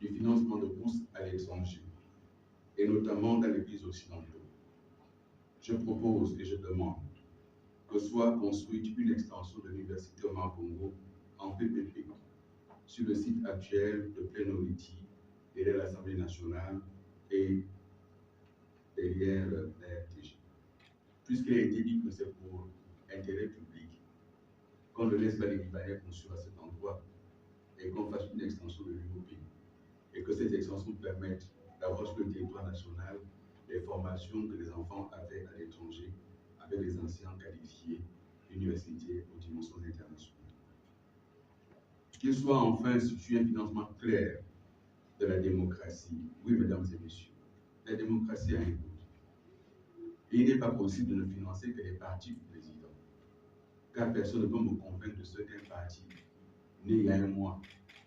du financement de bourses à l'étranger, et notamment dans les pays occidentaux. Je propose et je demande que soit construite une extension de l'université Omar Bongo en PPP sur le site actuel de Plénoriti, derrière l'Assemblée nationale et derrière la RTG. Puisqu'il a été dit que c'est pour intérêt public, qu'on ne laisse pas les Libanais construire à cet endroit et qu'on fasse une extension de l'UOP et que cette extension permette d'avoir sur le territoire national les formations que les enfants avaient à l'étranger avec les enseignants qualifiés d'universités aux dimensions internationales. Qu'il soit enfin institué un financement clair de la démocratie. Oui, mesdames et messieurs, la démocratie a un coût. Et il n'est pas possible de ne financer que les partis du président. Car personne ne peut me convaincre de ce qu'un parti, né il y a un mois,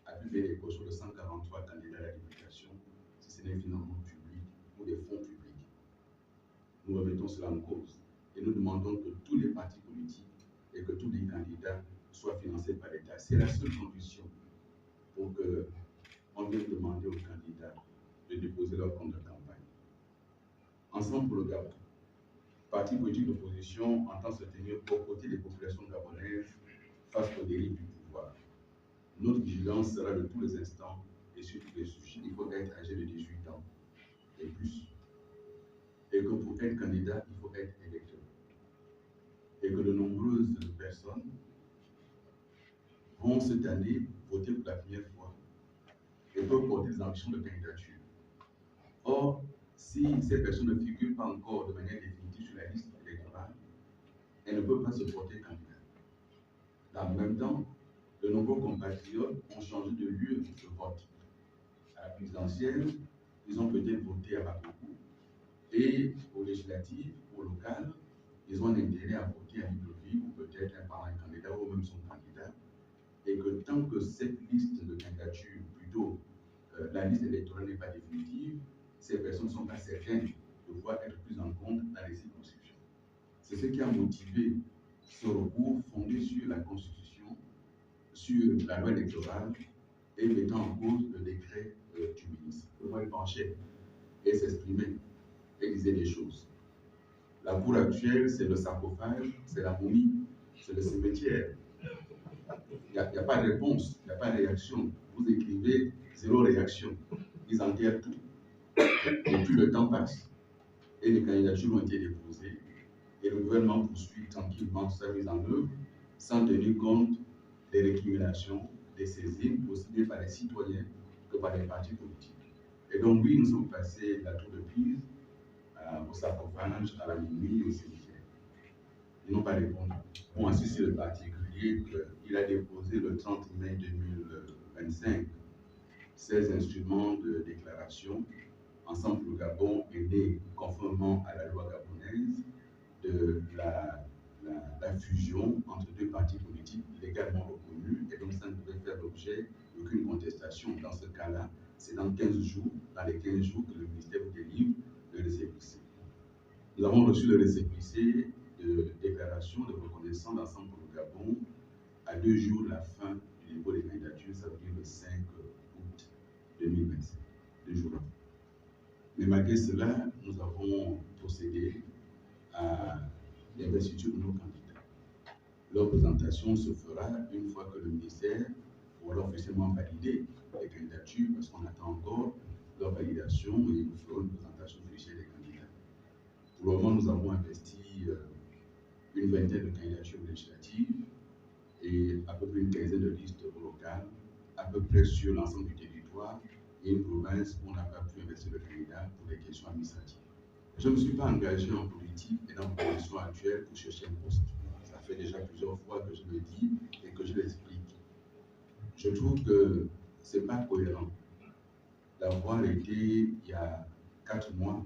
a pu faire les cautions de 143 candidats à la députation, si ce n'est un financement public ou des fonds publics. Nous remettons cela en cause. Et nous demandons que tous les partis politiques et que tous les candidats soient financés par l'État. C'est la seule condition pour qu'on vienne demander aux candidats de déposer leur compte de campagne. Ensemble pour le Gabon, parti politique d'opposition entend se tenir aux côtés des populations gabonaises face aux dérives du pouvoir. Notre vigilance sera de tous les instants et sur tous les sujets. Il faut être âgé de 18 ans et plus. Et que pour être candidat, il faut être électeur. Et que de nombreuses personnes vont cette année voter pour la première fois et peuvent porter des ambitions de candidature. Or, si ces personnes ne figurent pas encore de manière définitive sur la liste électorale, elles ne peuvent pas se porter candidat. Dans le même temps, de nombreux compatriotes ont changé de lieu de vote. À la présidentielle, ils ont peut-être voté à Bamako. Et aux législatives, aux locales, ils ont intérêt à voter à Libreville ou peut-être un parent candidat ou même son candidat. Et que tant que cette liste de candidature, plutôt la liste électorale n'est pas définitive, ces personnes ne sont pas certaines de pouvoir être prises en compte dans les circonscriptions. C'est ce qui a motivé ce recours fondé sur la Constitution, sur la loi électorale et mettant en cause le décret du ministre. Comment il penchait et s'exprimait et disait des choses. La cour actuelle, c'est le sarcophage, c'est la momie, c'est le cimetière. Il n'y a pas de réponse, il n'y a pas de réaction. Vous écrivez zéro réaction. Ils enterrent tout. Et puis le temps passe. Et les candidatures ont été déposées. Et le gouvernement poursuit tranquillement sa mise en œuvre sans tenir compte des récriminations, des saisines, aussi bien par les citoyens que par les partis politiques. Et donc, oui, nous sommes passés de la tour de Pise au sarcophage, à la minuit, au cimetière. Ils n'ont pas répondu. Bon, ainsi c'est le particulier qu'il a déposé le 30 mai 2025 16 instruments de déclaration. Ensemble pour le Gabon est né conformément à la loi gabonaise de la fusion entre deux partis politiques légalement reconnus, et donc ça ne devait faire l'objet d'aucune contestation. Dans ce cas-là, c'est dans 15 jours, dans les 15 jours que le ministère vous délivre le récépissé. Nous avons reçu le récépissé de déclaration de reconnaissance d'ensemble pour le Gabon à 2 jours de la fin du dépôt des candidatures, ça veut dire le 5 août 2025, 2 jours avant. Mais malgré cela, nous avons procédé à l'investiture de nos candidats. Leur présentation se fera une fois que le ministère aura officiellement validé les candidatures, parce qu'on attend encore leur validation et nous ferons une présentation officielle des candidats. Pour le moment, nous avons investi une vingtaine de candidatures législatives et à peu près une quinzaine de listes locales, à peu près sur l'ensemble du territoire, et une province où on n'a pas pu investir le candidat pour des questions administratives. Je ne me suis pas engagé en politique et dans ma position actuelle pour chercher un poste. Ça fait déjà plusieurs fois que je le dis et que je l'explique. Je trouve que ce n'est pas cohérent d'avoir été, il y a 4 mois,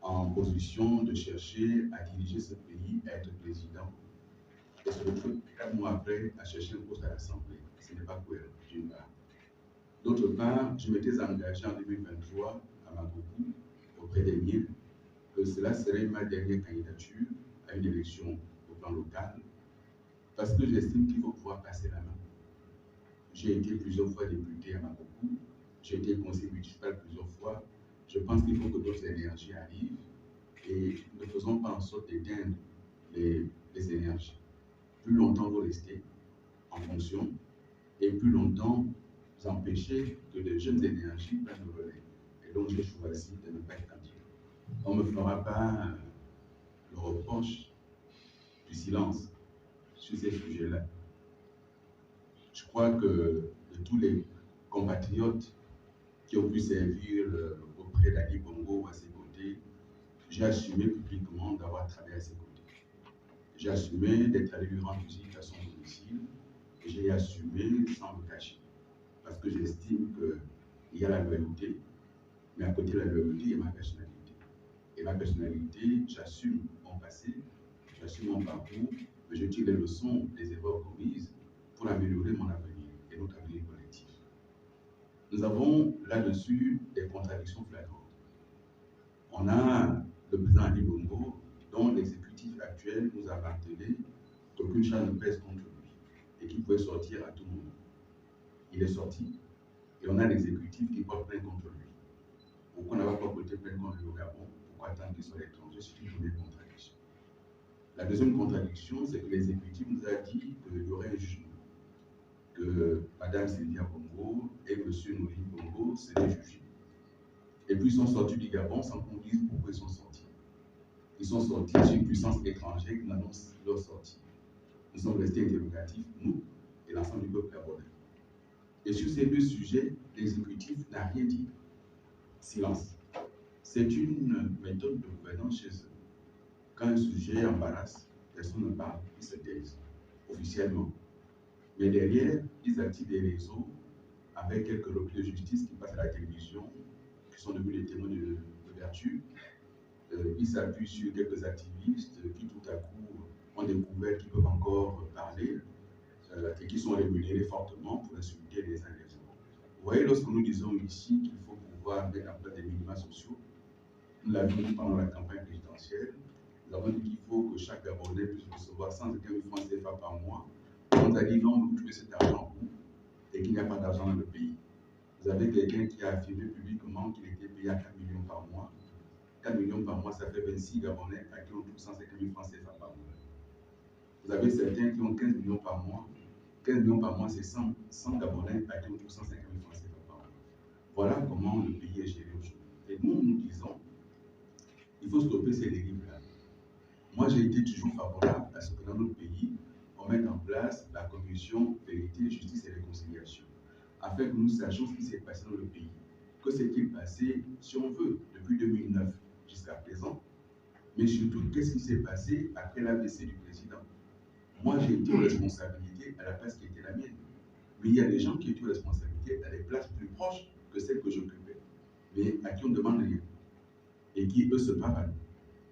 en position de chercher à diriger ce pays, à être président, et se retrouver 4 mois après à chercher un poste à l'Assemblée. Ce n'est pas cohérent, d'une part. D'autre part, je m'étais engagé en 2023 à Magougou, auprès des miens, que cela serait ma dernière candidature à une élection au plan local, parce que j'estime qu'il faut pouvoir passer la main. J'ai été plusieurs fois député à Magougou, j'ai été conseiller municipal plusieurs fois. Je pense qu'il faut que d'autres énergies arrivent et ne faisons pas en sorte d'éteindre les énergies. Plus longtemps vous restez en fonction et plus longtemps vous empêchez que de jeunes énergies prennent le relais. Et donc j'ai choisi de ne pas être candidat. On ne me fera pas le reproche du silence sur ces sujets-là. Je crois que de tous les compatriotes qui ont pu servir auprès d'Ali Bongo ou à ses côtés, j'ai assumé publiquement d'avoir travaillé à ses côtés. J'ai assumé d'être allé lui rendre visite à son domicile et j'ai assumé sans me cacher. Parce que j'estime qu'il y a la loyauté, mais à côté de la loyauté, il y a ma personnalité. Et ma personnalité, j'assume mon passé, j'assume mon parcours, mais je tire les leçons des erreurs commises pour améliorer mon avenir et notre avenir collectif. Nous avons là-dessus des contradictions flagrantes. On a le président Ali Bongo, dont l'exécutif actuel nous a martelé qu'aucune charge ne pèse contre lui et qu'il pouvait sortir à tout moment. Il est sorti et on a l'exécutif qui porte plainte contre lui. Pourquoi n'avoir pas porté plainte contre lui au Gabon? Pourquoi attendre qu'il soit étranger? C'est une première contradiction. La deuxième contradiction, c'est que l'exécutif nous a dit qu'il y aurait un jugement, que Mme Sylvia Bongo et M. Nouri Bongo seraient jugés. Et puis ils sont sortis du Gabon sans qu'on dise pourquoi ils sont sortis. Ils sont sortis sur une puissance étrangère qui annonce leur sortie. Nous sommes restés interrogatifs, nous et l'ensemble du peuple gabonais. Et sur ces deux sujets, l'exécutif n'a rien dit. Silence. C'est une méthode de gouvernance chez eux. Quand un sujet embarrasse, personne ne parle, ils se taisent, officiellement. Mais derrière, ils activent des réseaux avec quelques reculs de justice qui passent à la télévision, qui sont devenus des témoins de vertu. Ils s'appuient sur quelques activistes qui tout à coup ont découvert qu'ils peuvent encore parler et qui sont rémunérés fortement pour insulter les uns les autres. Vous voyez, lorsque nous disons ici qu'il faut pouvoir mettre en place des minima sociaux, nous l'avons dit pendant la campagne présidentielle, nous avons dit qu'il faut que chaque Gabonais puisse recevoir 150 000 francs CFA par mois. On nous a dit non, vous trouvez cet argent où et qu'il n'y a pas d'argent dans le pays. Vous avez quelqu'un qui a affirmé publiquement qu'il était payé à 4 millions par mois. 4 millions par mois, ça fait 26 Gabonais à qui on trouve 150 000 francs CFA par mois. Vous avez certains qui ont 15 millions par mois. 15 millions par mois, c'est 100 Gabonais à qui on trouve 150 000 francs CFA par mois. Voilà comment le pays est géré aujourd'hui. Et nous disons, il faut stopper ces dérives-là. Moi, j'ai été toujours favorable à ce que dans notre pays, on mette en place la commission vérité, justice et réconciliation, afin que nous sachions ce qui s'est passé dans le pays. Que s'est-il passé, si on veut, depuis 2009 jusqu'à présent, mais surtout, qu'est-ce qui s'est passé après l'AVC du président? Moi, j'ai été aux responsabilités à la place qui était la mienne. Mais il y a des gens qui étaient aux responsabilités à des places plus proches que celles que j'occupais, mais à qui on ne demande rien, et qui, eux, se parlent à nous.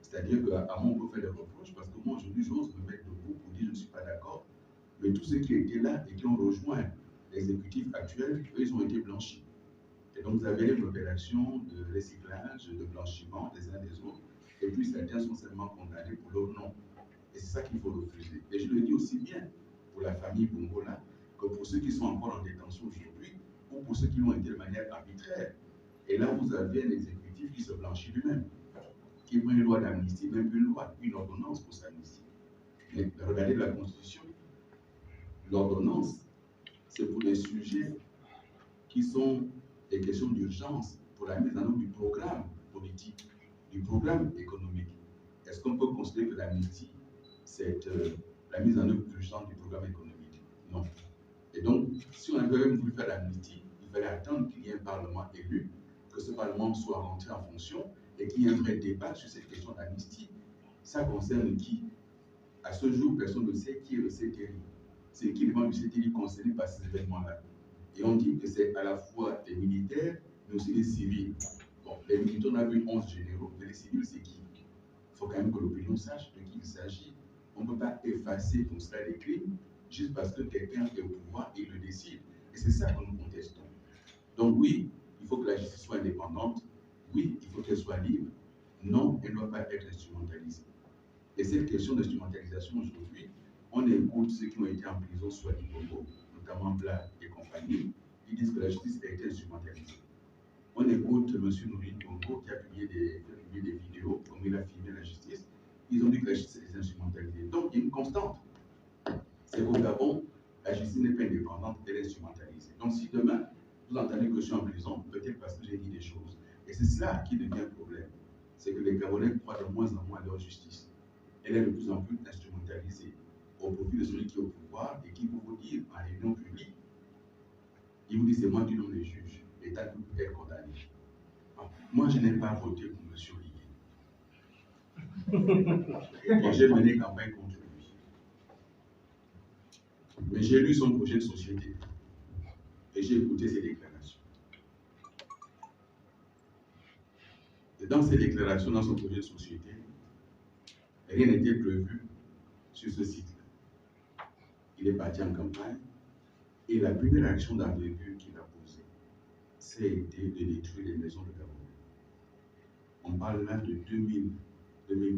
C'est-à-dire qu'à moi, on peut faire des reproches, parce que moi, aujourd'hui, j'ose me mettre debout pour dire je ne suis pas d'accord, mais tous ceux qui étaient là et qui ont rejoint l'exécutif actuel, eux, ils ont été blanchis. Et donc, vous avez les opérations de recyclage, de blanchiment des uns des autres, et puis certains sont seulement condamnés pour leur nom. Et c'est ça qu'il faut refuser. Et je le dis aussi bien pour la famille Bongola que pour ceux qui sont encore en détention aujourd'hui, ou pour ceux qui l'ont été de manière arbitraire. Et là, vous avez un exécutif qui se blanchit lui-même, qui prend une loi d'amnistie, même une loi, une ordonnance pour s'amnistier. Mais regardez la Constitution. L'ordonnance, c'est pour les sujets qui sont des questions d'urgence pour la mise en œuvre du programme politique, du programme économique. Est-ce qu'on peut considérer que l'amnistie, c'est la mise en œuvre urgente du programme économique? Non. Et donc, si on avait même voulu faire l'amnistie, il fallait attendre qu'il y ait un Parlement élu, que ce Parlement soit rentré en fonction et qu'il y ait un vrai débat sur cette question d'amnistie. Ça concerne qui? À ce jour, personne ne sait qui est le CTRI. C'est qui les membres du CTRI concernés par ces événements-là. Et on dit que c'est à la fois des militaires, mais aussi des civils. Bon, les militaires, on a vu 11 généraux, mais les civils, c'est qui? Il faut quand même que l'opinion sache de qui il s'agit. On ne peut pas effacer comme cela les crimes juste parce que quelqu'un est au pouvoir et il le décide. Et c'est ça que nous contestons. Donc oui, il faut que la justice soit indépendante. Oui, il faut qu'elle soit libre. Non, elle ne doit pas être instrumentalisée. Et cette question d'instrumentalisation aujourd'hui, on écoute ceux qui ont été en prison, soit du Congo, notamment Bla et compagnie. qui disent que la justice a été instrumentalisée. On écoute M. Nourine Bongo qui a publié des vidéos, comme il a filmé la justice. Ils ont dit que la justice est instrumentalisée. Donc, il y a une constante. C'est qu'au Gabon, la justice n'est pas indépendante, elle est instrumentalisée. Donc, si demain, vous entendez que je suis en prison, peut-être parce que j'ai dit des choses. Et c'est cela qui devient un problème. C'est que les Gabonais croient de moins en moins à leur justice. Elle est de plus en plus instrumentalisée au profit de celui qui est au pouvoir et qui peut vous dire en réunion publique, il vous dit c'est moi qui nomme les juges, l'État peut être condamné. Moi, je n'ai pas voté pour M. Lié. Et j'ai mené campagne contre lui. Mais j'ai lu son projet de société et j'ai écouté ses déclarations. Et dans ses déclarations, dans son projet de société, rien n'était prévu sur ce site-là. Il est parti en campagne et la première action d'envergure qu'il a posée, c'est de détruire les maisons de Gabon. On parle là de 2000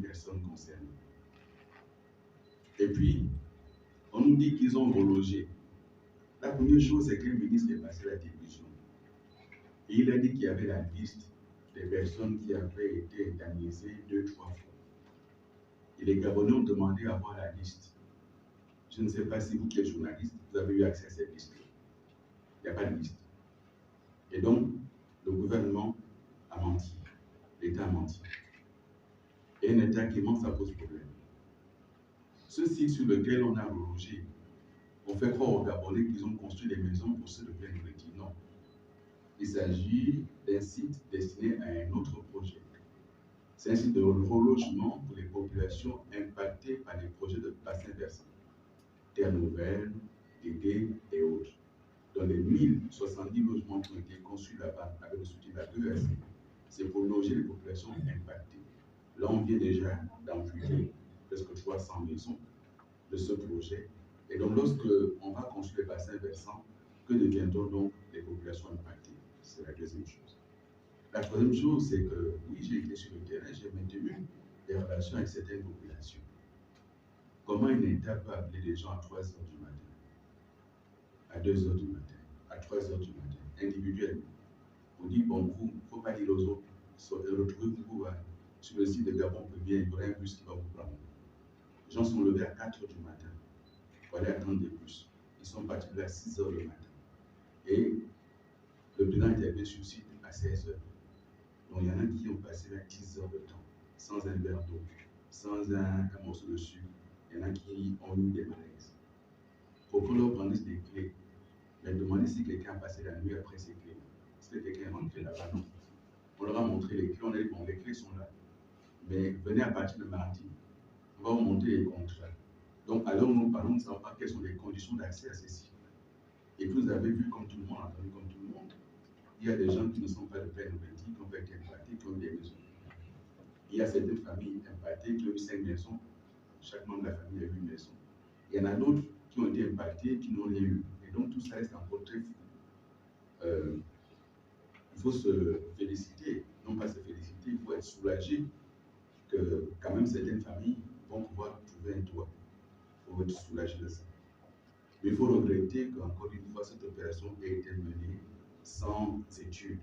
personnes concernées. Et puis, on nous dit qu'ils ont relogé. La première chose, c'est que le ministre est passé à la télévision. Et il a dit qu'il y avait la liste des personnes qui avaient été indemnisées 2-3 fois. Et les Gabonais ont demandé à voir la liste. Je ne sais pas si vous qui êtes journaliste, vous avez eu accès à cette liste. Il n'y a pas de liste. Et donc, le gouvernement a menti. L'État a menti. Et un État qui ment, ça pose problème. Ce site sur lequel on a relogé, on fait croire aux Gabonais qu'ils ont construit des maisons pour ceux de pleine nourriture. Non. Il s'agit d'un site destiné à un autre projet. C'est un site de relogement pour les populations impactées par les projets de bassin versant, Terre Nouvelle, Dédé et autres. Dans les 1070 logements qui ont été construits là-bas avec le soutien de la DESC, c'est pour loger les populations impactées. Là, on vient déjà d'amputer presque 300 maisons de ce projet. Et donc, lorsque on va construire les bassins versants, que deviendront donc les populations impactées? C'est la deuxième chose. La troisième chose, c'est que, oui, j'ai été sur le terrain, j'ai maintenu des relations avec certaines populations. Comment un État peut appeler les gens à 3 h du matin, à 2 h du matin, à 3 h du matin, individuellement? On dit, bon, vous, il ne faut pas dire aux autres, retrouvez-vous sur le site de Gabon Premier, il y aura un bus qui va vous prendre. Les gens sont levés à 4 h du matin pour aller attendre des bus. Ils sont partis à 6 h du matin. Et le président était arrivé sur le site à 16 h. Donc il y en a qui ont passé là 10 h de temps, sans un verre d'eau, sans un morceau de sucre. Il y en a qui ont eu des malaises. Pour qu'on leur brandisse des clés, mais demandez si quelqu'un a passé la nuit après ces clés. Est-ce que quelqu'un est rentré là-bas? Non. On leur a montré les clés, on a dit bon, les clés sont là. Mais venez à partir de mardi, on va vous montrer les contrats. Donc, alors nous parlons, nous ne savons pas quelles sont les conditions d'accès à ces sites. Et vous avez vu, comme tout le monde, entendu comme tout le monde, il y a des gens qui ne sont pas de pleine nourriture, qui ont fait impactés, qui ont des maisons. Il y a certaines familles impactées qui ont eu 5 maisons. Chaque membre de la famille a eu une maison. Il y en a d'autres qui ont été impactés, qui n'ont rien eu. Et donc, tout ça reste encore très fou. Il faut se féliciter, non pas se féliciter, il faut être soulagé que quand même certaines familles vont pouvoir trouver un toit. Il faut être soulagé de ça. Mais il faut regretter qu'encore une fois, cette opération ait été menée sans étude,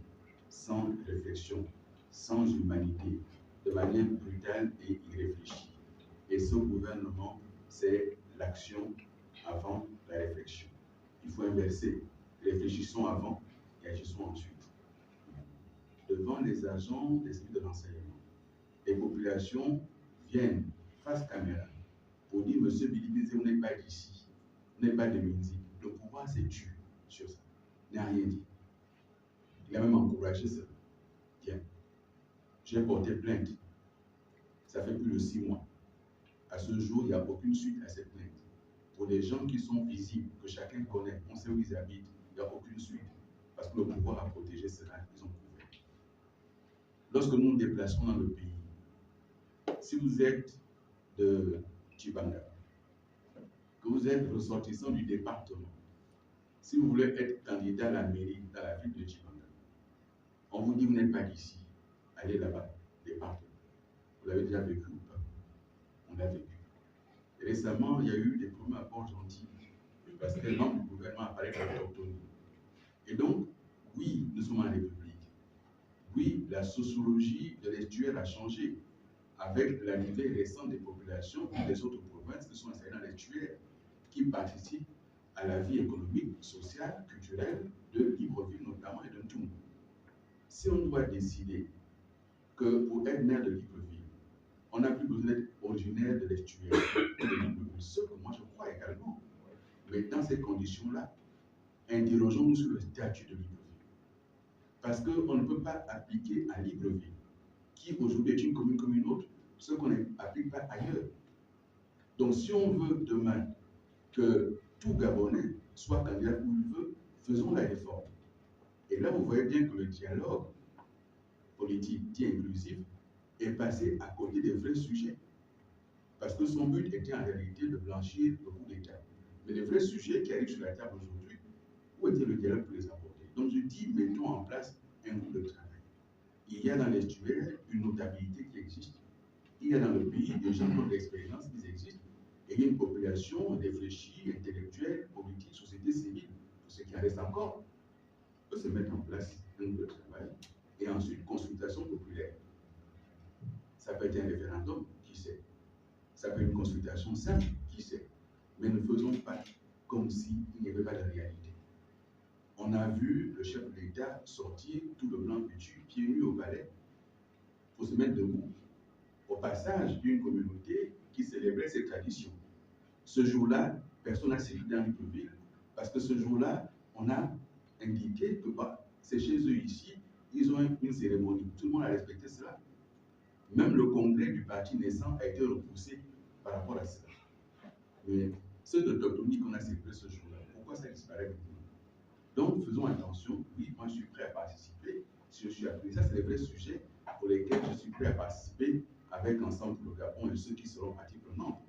sans réflexion, sans humanité, de manière brutale et irréfléchie. Et ce gouvernement, c'est l'action avant la réflexion. Il faut inverser. Réfléchissons avant et agissons ensuite. Devant les agents des services de renseignement, les populations viennent face caméra pour dire, monsieur Bilibizé, vous n'êtes pas d'ici, vous n'êtes pas de Minzi. Le pouvoir s'est tué sur ça. Il n'a rien dit. Il a même encouragé ça. Bien. J'ai porté plainte. Ça fait plus de 6 mois. À ce jour, il n'y a aucune suite à cette plainte. Pour les gens qui sont visibles, que chacun connaît, on sait où ils habitent, il n'y a aucune suite. Parce que le pouvoir a protégé cela, ils ont couvert. Lorsque nous nous déplaçons dans le pays, si vous êtes de Tchibanga, que vous êtes ressortissant du département, si vous voulez être candidat à la mairie dans la ville de Tchibanga, on vous dit vous n'êtes pas d'ici, allez là-bas, département. Vous l'avez déjà vécu ou pas? On l'a vécu. Et récemment, il y a eu des problèmes à Port-Gentil, parce que le nom du gouvernement a parlé de l'autochtone. Et donc, oui, nous sommes en République. Oui, la sociologie de l'estuaire a changé avec l'arrivée récente des populations des autres provinces qui sont installées dans l'estuaire, qui participent à la vie économique, sociale, culturelle de Libreville notamment et de tout. Si on doit décider que pour être maire de Libreville, on n'a plus besoin d'être originaire de l'estuaire de Libreville, ce que moi je crois également. Mais dans ces conditions-là, interrogeons-nous sur le statut de Libreville. Parce qu'on ne peut pas appliquer à Libreville, qui aujourd'hui est une commune comme une autre, ce qu'on n'applique pas ailleurs. Donc si on veut demain que tout Gabonais soit candidat où il veut, faisons la réforme. Et là, vous voyez bien que le dialogue politique dit inclusif est passé à côté des vrais sujets. Parce que son but était en réalité de blanchir le coup d'État. Mais les vrais sujets qui arrivent sur la table aujourd'hui, où était le dialogue pour les apporter? Donc je dis, mettons en place un groupe de travail. Il y a dans l'estuaire une notabilité qui existe. Il y a dans le pays des gens qui ont de l'expérience qui existent. Et il y a une population réfléchie, intellectuelle, politique, société civile, pour ce qui en reste encore. On peut se mettre en place un groupe de travail et ensuite consultation populaire. Ça peut être un référendum, qui sait. Ça peut être une consultation simple, qui sait. Mais ne faisons pas comme s'il n'y avait pas de réalité. On a vu le chef de l'État sortir tout le blanc vêtu, pieds nus au palais, pour se mettre debout, au passage d'une communauté qui célébrait ses traditions. Ce jour-là, personne n'a sévi dans Libreville, parce que ce jour-là, on a indiqué que c'est chez eux ici, ils ont une cérémonie. Tout le monde a respecté cela. Même le congrès du parti naissant a été repoussé par rapport à cela. Mais ceux de tectonique qu'on a célébré ce jour-là, pourquoi ça disparaît maintenant? Donc, faisons attention. Oui, moi, je suis prêt à participer. Si je suis appelé, ça, c'est les vrais sujets pour lesquels je suis prêt à participer avec Ensemble pour le Gabon et ceux qui seront partie prenante.